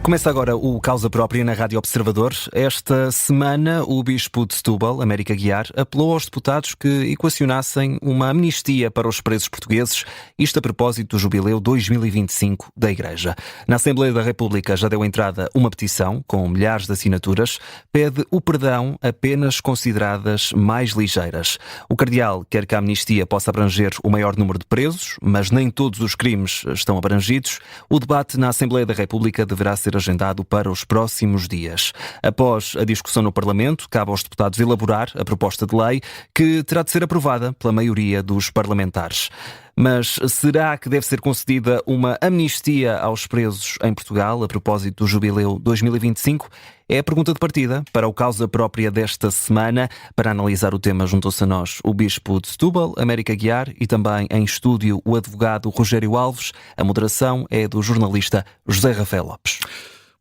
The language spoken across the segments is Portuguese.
Começa agora o Causa Própria na Rádio Observador. Esta semana, o Bispo de Setúbal, Américo Aguiar, apelou aos deputados que equacionassem uma amnistia para os presos portugueses, isto a propósito do Jubileu 2025 da Igreja. Na Assembleia da República já deu entrada uma petição, com milhares de assinaturas, pede o perdão a penas consideradas mais ligeiras. O cardeal quer que a amnistia possa abranger o maior número de presos, mas nem todos os crimes estão abrangidos. O debate na Assembleia da República deverá ser agendado para os próximos dias. Após a discussão no Parlamento, cabe aos deputados elaborar a proposta de lei que terá de ser aprovada pela maioria dos parlamentares. Mas será que deve ser concedida uma amnistia aos presos em Portugal a propósito do Jubileu 2025? É a pergunta de partida para o Causa Própria desta semana. Para analisar o tema juntou-se a nós o Bispo de Setúbal, Américo Aguiar, e também em estúdio o advogado Rogério Alves. A moderação é do jornalista José Rafael Lopes.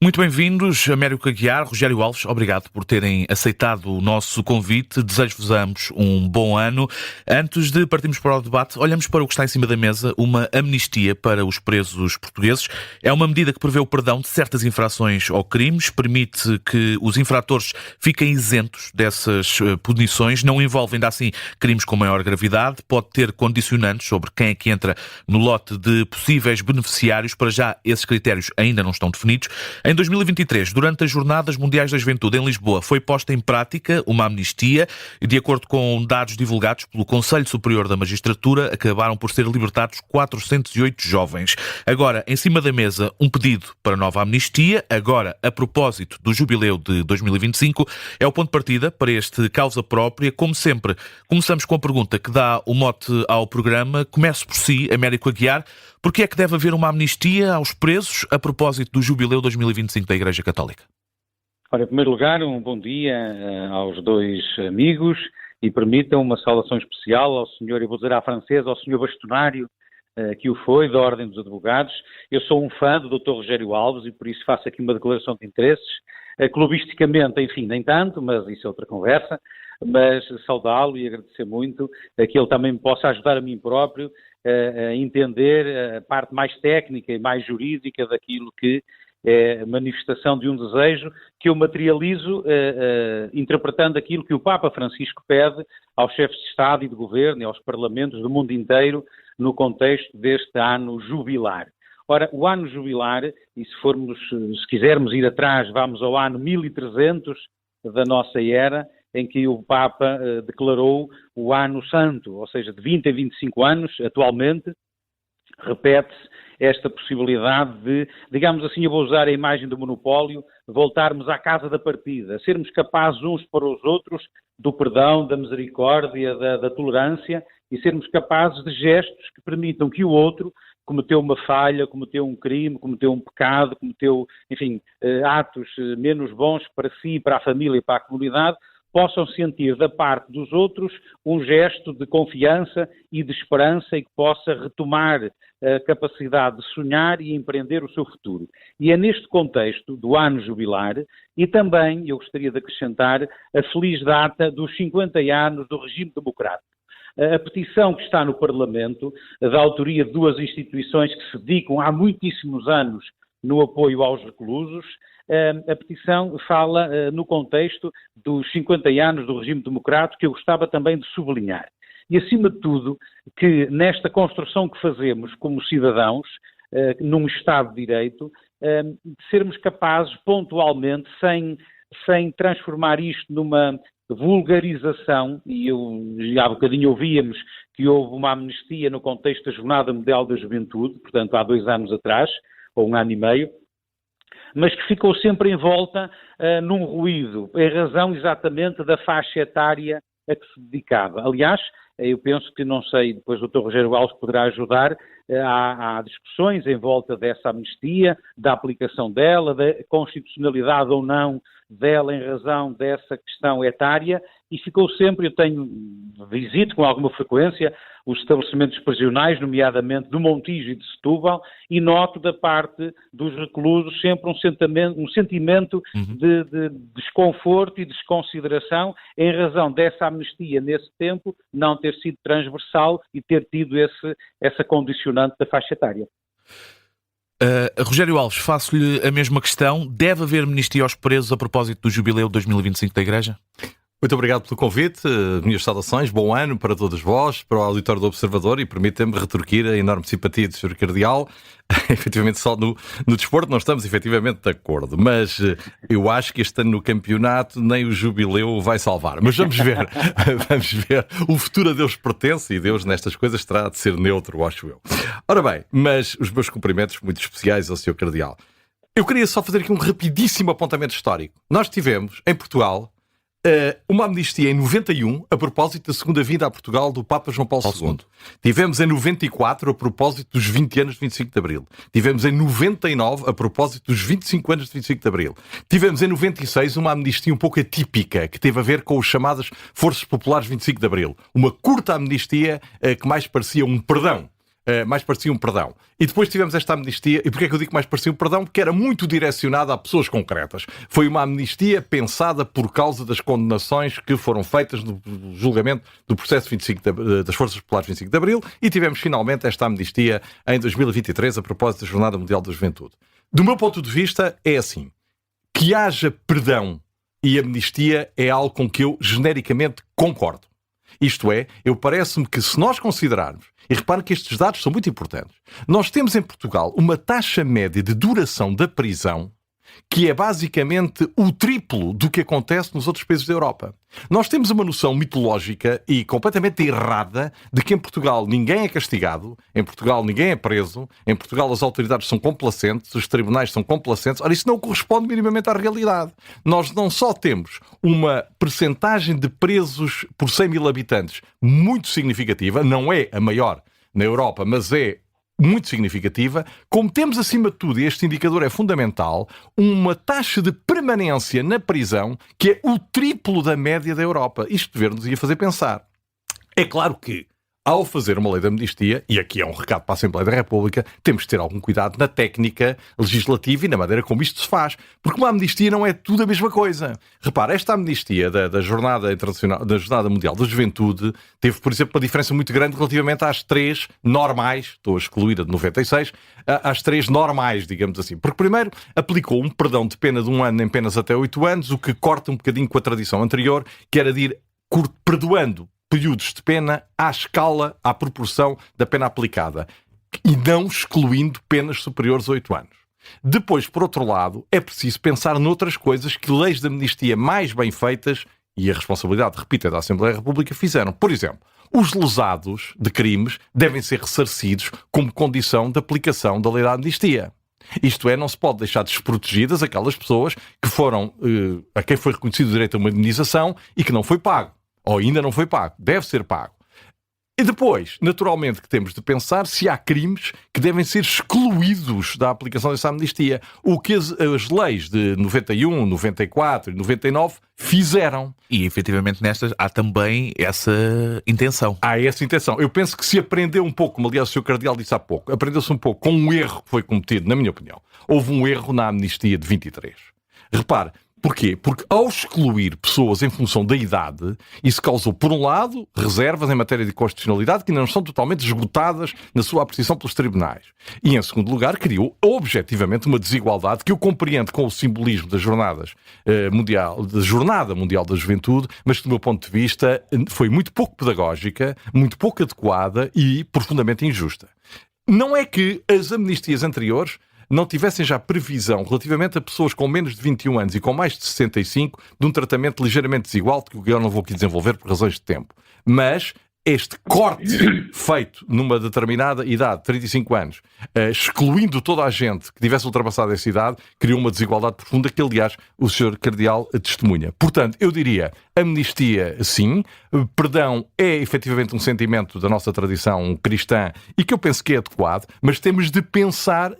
Muito bem-vindos, Américo Aguiar, Rogério Alves, obrigado por terem aceitado o nosso convite. Desejo-vos a ambos um bom ano. Antes de partirmos para o debate, olhamos para o que está em cima da mesa, uma amnistia para os presos portugueses. É uma medida que prevê o perdão de certas infrações ou crimes, permite que os infratores fiquem isentos dessas punições, não envolve ainda assim crimes com maior gravidade, pode ter condicionantes sobre quem é que entra no lote de possíveis beneficiários. Para já, esses critérios ainda não estão definidos. Em 2023, durante as Jornadas Mundiais da Juventude em Lisboa, foi posta em prática uma amnistia e, de acordo com dados divulgados pelo Conselho Superior da Magistratura, acabaram por ser libertados 408 jovens. Agora, em cima da mesa, um pedido para nova amnistia, agora a propósito do Jubileu de 2025, é o ponto de partida para este Causa Própria. Como sempre, começamos com a pergunta que dá o mote ao programa. Começo por si, Américo Aguiar. Porquê é que deve haver uma amnistia aos presos a propósito do Jubileu 2025 da Igreja Católica? Ora, em primeiro lugar, um bom dia aos dois amigos e permitam uma saudação especial ao senhor, eu vou dizer à francesa, ao senhor bastonário, que o foi, da Ordem dos Advogados. Eu sou um fã do Dr. Rogério Alves e por isso faço aqui uma declaração de interesses. Clubisticamente, enfim, nem tanto, mas isso é outra conversa. Mas saudá-lo e agradecer muito que ele também me possa ajudar a mim próprio a entender a parte mais técnica e mais jurídica daquilo que é a manifestação de um desejo que eu materializo interpretando aquilo que o Papa Francisco pede aos chefes de Estado e de Governo e aos parlamentos do mundo inteiro no contexto deste ano jubilar. Ora, o ano jubilar, e se quisermos ir atrás, vamos ao ano 1300 da nossa era, em que o Papa declarou o ano santo, ou seja, de 20 a 25 anos, atualmente, repete-se esta possibilidade de, digamos assim, eu vou usar a imagem do monopólio, voltarmos à casa da partida, sermos capazes uns para os outros do perdão, da misericórdia, da tolerância e sermos capazes de gestos que permitam que o outro cometeu uma falha, cometeu um crime, cometeu um pecado, cometeu, enfim, atos menos bons para si, para a família e para a comunidade, possam sentir da parte dos outros um gesto de confiança e de esperança e que possa retomar a capacidade de sonhar e empreender o seu futuro. E é neste contexto do ano jubilar e também, eu gostaria de acrescentar, a feliz data dos 50 anos do regime democrático. A petição que está no Parlamento, da autoria de duas instituições que se dedicam há muitíssimos anos no apoio aos reclusos, a petição fala no contexto dos 50 anos do regime democrático, que eu gostava também de sublinhar. E, acima de tudo, que nesta construção que fazemos como cidadãos, num Estado de Direito, de sermos capazes, pontualmente, sem transformar isto numa vulgarização, e há bocadinho ouvíamos que houve uma amnistia no contexto da Jornada Mundial da Juventude, portanto há 2 anos atrás, ou 1 ano e meio, mas que ficou sempre envolta num ruído, em razão exatamente da faixa etária a que se dedicava. Aliás, eu penso que, não sei, depois o Dr. Rogério Alves poderá ajudar, há discussões em volta dessa amnistia, da aplicação dela, da constitucionalidade ou não dela em razão dessa questão etária, e ficou sempre, visito com alguma frequência os estabelecimentos prisionais, nomeadamente do Montijo e de Setúbal, e noto da parte dos reclusos sempre um sentimento de desconforto e desconsideração em razão dessa amnistia nesse tempo não ter sido transversal e ter tido essa condicionante da faixa etária. Rogério Alves, faço-lhe a mesma questão. Deve haver amnistia aos presos a propósito do jubileu de 2025 da Igreja? Muito obrigado pelo convite, minhas saudações, bom ano para todos vós, para o auditório do Observador, e permitam-me retorquir a enorme simpatia do Sr. Cardeal. Efetivamente só no desporto não estamos efetivamente de acordo, mas eu acho que este ano no campeonato nem o jubileu vai salvar. Mas vamos ver, vamos ver. O futuro a Deus pertence e Deus nestas coisas terá de ser neutro, acho eu. Ora bem, mas os meus cumprimentos muito especiais ao Sr. Cardeal. Eu queria só fazer aqui um rapidíssimo apontamento histórico. Nós tivemos, em Portugal, uma amnistia em 91 a propósito da segunda vinda a Portugal do Papa João Paulo II. Tivemos em 94 a propósito dos 20 anos de 25 de Abril. Tivemos em 99 a propósito dos 25 anos de 25 de Abril. Tivemos em 96 uma amnistia um pouco atípica que teve a ver com as chamadas Forças Populares 25 de Abril. Uma curta amnistia que mais parecia um perdão. E depois tivemos esta amnistia, e porquê é que eu digo que mais parecia um perdão? Porque era muito direcionada a pessoas concretas. Foi uma amnistia pensada por causa das condenações que foram feitas no julgamento do processo 25 das Forças Populares 25 de Abril, e tivemos finalmente esta amnistia em 2023 a propósito da Jornada Mundial da Juventude. Do meu ponto de vista é assim, que haja perdão e amnistia é algo com que eu genericamente concordo. Isto é, parece-me que se nós considerarmos, e reparem que estes dados são muito importantes, nós temos em Portugal uma taxa média de duração da prisão que é basicamente o triplo do que acontece nos outros países da Europa. Nós temos uma noção mitológica e completamente errada de que em Portugal ninguém é castigado, em Portugal ninguém é preso, em Portugal as autoridades são complacentes, os tribunais são complacentes. Ora, isso não corresponde minimamente à realidade. Nós não só temos uma percentagem de presos por 100 mil habitantes muito significativa, não é a maior na Europa, mas é muito significativa, como temos acima de tudo, e este indicador é fundamental, uma taxa de permanência na prisão que é o triplo da média da Europa. Isto nos ia fazer pensar. É claro que, ao fazer uma lei de amnistia, e aqui é um recado para a Assembleia da República, temos de ter algum cuidado na técnica legislativa e na maneira como isto se faz. Porque uma amnistia não é tudo a mesma coisa. Repara, esta amnistia da Jornada Internacional, da Jornada Mundial da Juventude, teve, por exemplo, uma diferença muito grande relativamente às três normais, estou a excluir a de 96, às três normais, digamos assim. Porque primeiro aplicou um perdão de pena de 1 ano em penas até 8 anos, o que corta um bocadinho com a tradição anterior, que era de ir perdoando períodos de pena à escala, à proporção da pena aplicada, e não excluindo penas superiores a 8 anos. Depois, por outro lado, é preciso pensar noutras coisas que leis de amnistia mais bem feitas, e a responsabilidade, repito, é da Assembleia da República, fizeram. Por exemplo, os lesados de crimes devem ser ressarcidos como condição de aplicação da lei da amnistia. Isto é, não se pode deixar desprotegidas aquelas pessoas que foram, a quem foi reconhecido o direito a uma indemnização e que não foi pago. Ou ainda não foi pago. Deve ser pago. E depois, naturalmente, que temos de pensar se há crimes que devem ser excluídos da aplicação dessa amnistia. O que as leis de 91, 94 e 99 fizeram. E, efetivamente, nestas há também essa intenção. Há essa intenção. Eu penso que se aprendeu um pouco, como aliás o Sr. Cardeal disse há pouco, aprendeu-se um pouco com um erro que foi cometido, na minha opinião. Houve um erro na amnistia de 23. Repare, porquê? Porque ao excluir pessoas em função da idade, isso causou, por um lado, reservas em matéria de constitucionalidade que ainda não estão totalmente esgotadas na sua apreciação pelos tribunais. E, em segundo lugar, criou objetivamente uma desigualdade que eu compreendo com o simbolismo das Jornada Mundial da Juventude, mas que, do meu ponto de vista, foi muito pouco pedagógica, muito pouco adequada e profundamente injusta. Não é que as amnistias anteriores não tivessem já previsão relativamente a pessoas com menos de 21 anos e com mais de 65 de um tratamento ligeiramente desigual, que eu não vou aqui desenvolver por razões de tempo. Mas este corte feito numa determinada idade, 35 anos, excluindo toda a gente que tivesse ultrapassado essa idade, criou uma desigualdade profunda que, aliás, o Sr. Cardeal testemunha. Portanto, eu diria, amnistia sim, perdão é efetivamente um sentimento da nossa tradição cristã e que eu penso que é adequado, mas temos de pensar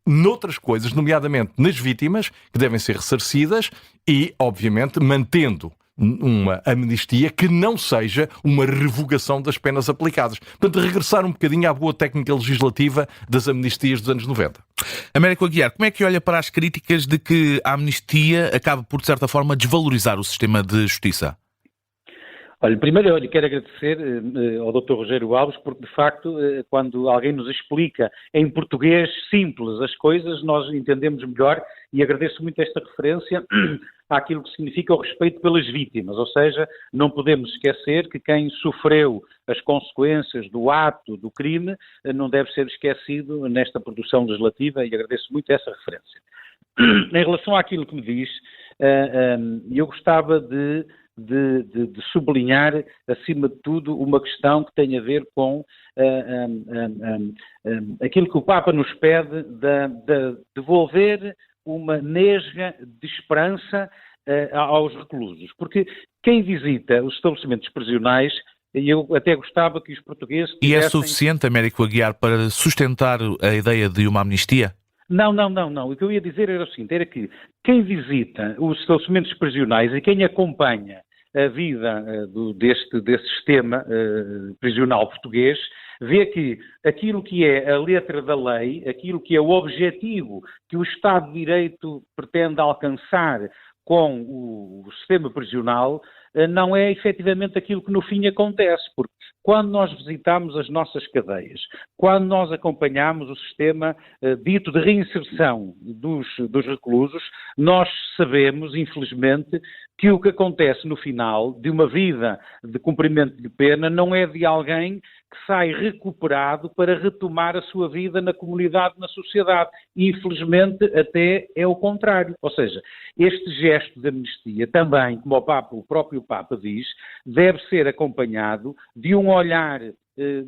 noutras coisas, nomeadamente nas vítimas, que devem ser ressarcidas e, obviamente, mantendo uma amnistia que não seja uma revogação das penas aplicadas. Portanto, regressar um bocadinho à boa técnica legislativa das amnistias dos anos 90. Américo Aguiar, como é que olha para as críticas de que a amnistia acaba por, de certa forma, desvalorizar o sistema de justiça? Olha, primeiro eu quero agradecer ao Dr. Rogério Alves, porque de facto, quando alguém nos explica em português simples as coisas, nós entendemos melhor, e agradeço muito esta referência àquilo que significa o respeito pelas vítimas, ou seja, não podemos esquecer que quem sofreu as consequências do ato, do crime, não deve ser esquecido nesta produção legislativa, e agradeço muito essa referência. Em relação àquilo que me diz, eu gostava de sublinhar, acima de tudo, uma questão que tem a ver com aquilo que o Papa nos pede de devolver uma nesga de esperança aos reclusos. Porque quem visita os estabelecimentos prisionais, eu até gostava que os portugueses tivessem... E é suficiente, Américo Aguiar, para sustentar a ideia de uma amnistia? Não. O que eu ia dizer era o seguinte, era que quem visita os estabelecimentos prisionais e quem acompanha a vida deste sistema prisional português, vê que aquilo que é a letra da lei, aquilo que é o objetivo que o Estado de Direito pretende alcançar com o sistema prisional, não é efetivamente aquilo que no fim acontece, porque quando nós visitamos as nossas cadeias, quando nós acompanhamos o sistema dito de reinserção dos reclusos, nós sabemos, infelizmente, que o que acontece no final de uma vida de cumprimento de pena não é de alguém que sai recuperado para retomar a sua vida na comunidade, na sociedade. E, infelizmente, até é o contrário. Ou seja, este gesto de amnistia também, como o próprio Papa diz, deve ser acompanhado de um olhar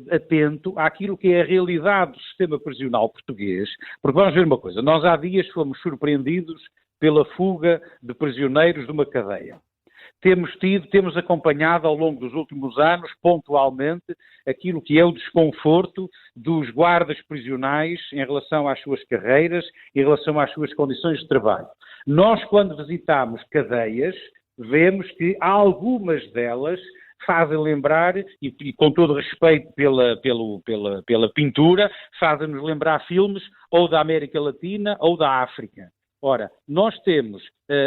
atento àquilo que é a realidade do sistema prisional português. Porque vamos ver uma coisa, nós há dias fomos surpreendidos pela fuga de prisioneiros de uma cadeia. Temos acompanhado ao longo dos últimos anos, pontualmente, aquilo que é o desconforto dos guardas prisionais em relação às suas carreiras, em relação às suas condições de trabalho. Nós, quando visitamos cadeias, vemos que algumas delas fazem lembrar, e com todo respeito pela pintura, fazem-nos lembrar filmes ou da América Latina ou da África. Ora, nós temos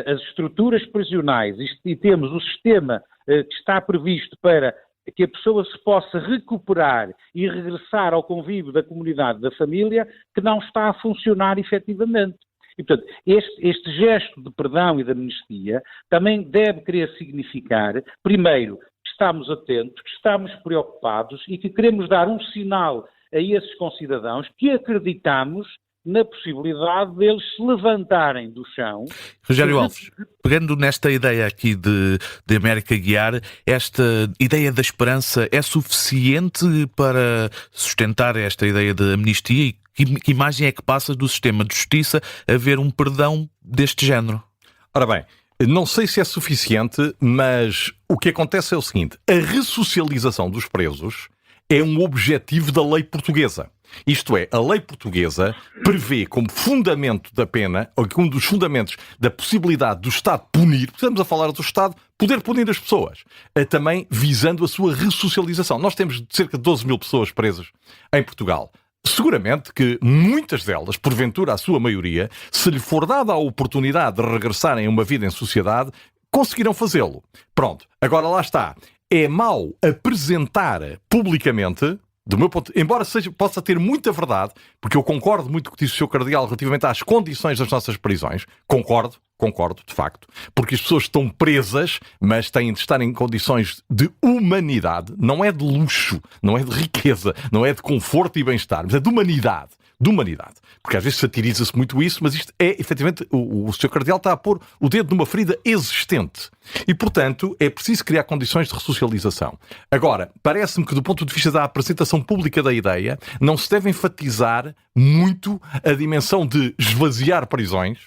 as estruturas prisionais e temos o sistema que está previsto para que a pessoa se possa recuperar e regressar ao convívio da comunidade, da família, que não está a funcionar efetivamente. E, portanto, este gesto de perdão e de amnistia também deve querer significar, primeiro, que estamos atentos, que estamos preocupados e que queremos dar um sinal a esses concidadãos que acreditamos na possibilidade deles se levantarem do chão. Rogério Alves, pegando nesta ideia aqui de Américo Aguiar, esta ideia da esperança é suficiente para sustentar esta ideia de amnistia? E que imagem é que passa do sistema de justiça a ver um perdão deste género? Ora bem, não sei se é suficiente, mas o que acontece é o seguinte: a ressocialização dos presos é um objetivo da lei portuguesa. Isto é, a lei portuguesa prevê como fundamento da pena, ou um dos fundamentos da possibilidade do Estado punir, estamos a falar do Estado, poder punir as pessoas, também visando a sua ressocialização. Nós temos cerca de 12 mil pessoas presas em Portugal. Seguramente que muitas delas, porventura a sua maioria, se lhe for dada a oportunidade de regressarem a uma vida em sociedade, conseguirão fazê-lo. Pronto, agora lá está. É mau apresentar publicamente, do meu ponto, embora possa ter muita verdade, porque eu concordo muito com o que disse o Sr. Cardeal relativamente às condições das nossas prisões, concordo, de facto, porque as pessoas estão presas, mas têm de estar em condições de humanidade, não é de luxo, não é de riqueza, não é de conforto e bem-estar, mas é de humanidade. Porque às vezes satiriza-se muito isso, mas isto é, efetivamente, o Sr. Cardeal está a pôr o dedo numa ferida existente. E, portanto, é preciso criar condições de ressocialização. Agora, parece-me que do ponto de vista da apresentação pública da ideia, não se deve enfatizar muito a dimensão de esvaziar prisões,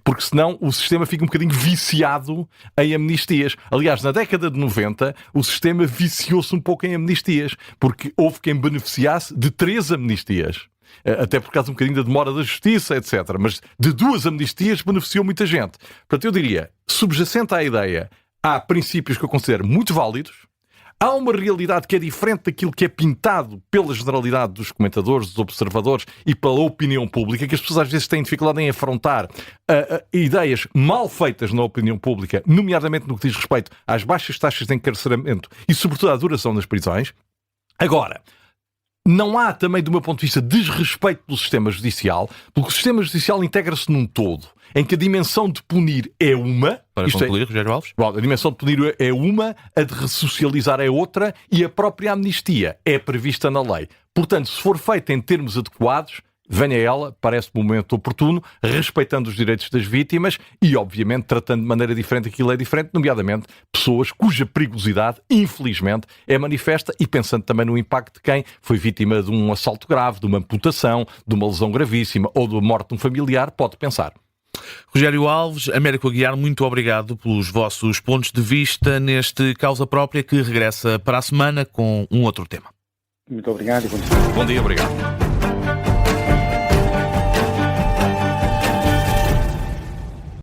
porque senão o sistema fica um bocadinho viciado em amnistias. Aliás, na década de 90, o sistema viciou-se um pouco em amnistias, porque houve quem beneficiasse de 3 amnistias. Até por causa um bocadinho da demora da justiça, etc. Mas de 2 amnistias beneficiou muita gente. Portanto, eu diria, subjacente à ideia, há princípios que eu considero muito válidos, Há uma realidade que é diferente daquilo que é pintado pela generalidade dos comentadores, dos observadores e pela opinião pública, que as pessoas às vezes têm dificuldade em afrontar ideias mal feitas na opinião pública, nomeadamente no que diz respeito às baixas taxas de encarceramento e, sobretudo, à duração das prisões. Agora, não há também, do meu ponto de vista, desrespeito pelo sistema judicial, porque o sistema judicial integra-se num todo, em que a dimensão de punir é uma... Para concluir, Rogério Alves? Bom, a dimensão de punir é uma, a de ressocializar é outra e a própria amnistia é prevista na lei. Portanto, se for feita em termos adequados, venha ela, parece-me um momento oportuno, respeitando os direitos das vítimas e, obviamente, tratando de maneira diferente aquilo que é diferente, nomeadamente pessoas cuja perigosidade, infelizmente, é manifesta e pensando também no impacto de quem foi vítima de um assalto grave, de uma amputação, de uma lesão gravíssima ou da morte de um familiar, pode pensar. Rogério Alves, Américo Aguiar, muito obrigado pelos vossos pontos de vista neste Causa Própria, que regressa para a semana com um outro tema. Muito obrigado e bom dia. Bom dia, obrigado.